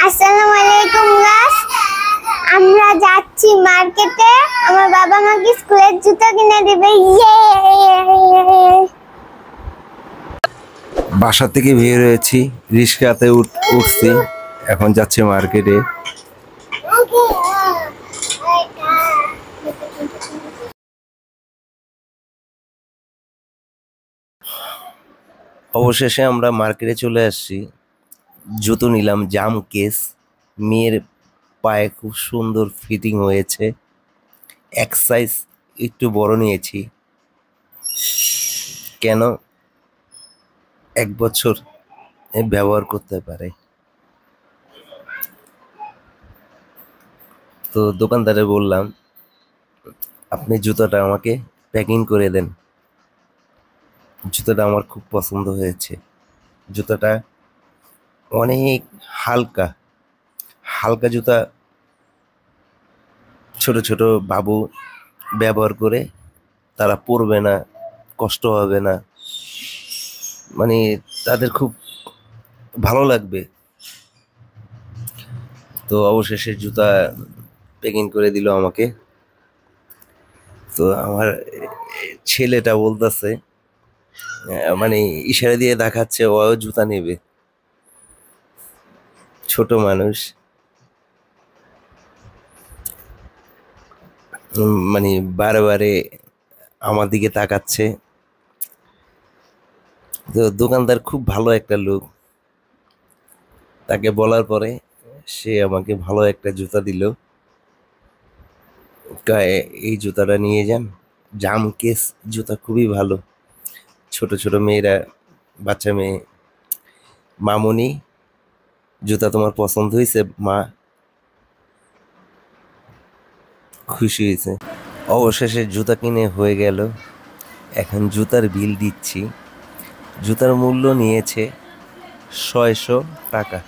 আসসালামু আলাইকুম গাইস, আমরা যাচ্ছি মার্কেটে। আমার বাবা আমাকে স্কুলের জুতো কিনে দিবে। বাসা থেকে বের হয়েছি, রিক্সাতে উঠছি, এখন যাচ্ছি মার্কেটে। অবশেষে আমরা মার্কেটে চলে আসছি। জুতো নিলাম জাম কেস, মেয়ের পায়ে খুব সুন্দর ফিটিং হয়েছে। এক সাইজ একটু বড় নিয়েছি, কেন 1 বছর ব্যবহার করতে পারে। তো দোকানদারে বললাম, আপনি জুতোটা আমাকে প্যাকিং করে দেন। জুতোটা আমার খুব পছন্দ হয়েছে। জুতোটা অনেক হালকা হালকা জুতা, ছোট ছোট বাবু ব্যবহার করে, তারা পরবে না, কষ্ট হবে না, মানে তাদের খুব ভালো লাগবে। তো অবশেষে জুতা প্যাকিং করে দিল আমাকে। তো আমার ছেলেটা বলতেছে, মানে ইশারা দিয়ে দেখাচ্ছে ও জুতা নেবে। ছোট মানুষ, মানে বারে বারে আমার দিকে তাকাচ্ছে। তো দোকানদার খুব ভালো একটা লোক, তাকে বলার পরে সে আমাকে ভালো একটা জুতা দিল। এই জুতাটা নিয়ে যান, জাম কেস জুতা খুবই ভালো। ছোট ছোট মেয়েরা, বাচ্চা মেয়ে, মামুনি, জুতা তোমার পছন্দ হয়েছে? মা খুশি হয়েছে। অবশেষে জুতা কিনে হয়ে গেল, এখন জুতার বিল দিচ্ছি। জুতার মূল্য নিয়েছে 600 টাকা।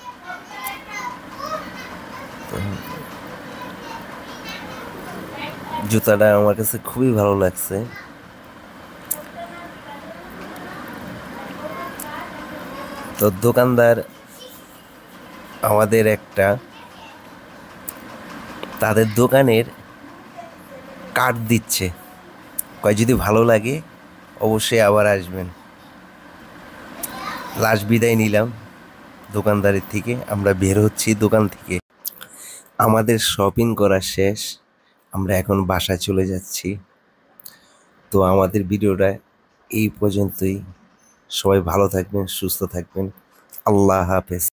জুতাটা আমার কাছে খুবই ভালো লাগছে। তো দোকানদার আমাদের তাদের দোকানের কার্ড দিচ্ছে, কয় যদি ভালো লাগে অবশ্যই আবার আসবেন। লাস্ট বিদায় নিলাম দোকানদারের থেকে, আমরা বের হচ্ছি দোকান থেকে। আমাদের শপিং করা শেষ, আমরা এখন বাসায় চলে যাচ্ছি। তো আমাদের ভিডিওটা এই পর্যন্তই। সবাই ভালো থাকবেন, সুস্থ থাকবেন। আল্লাহ হাফেজ।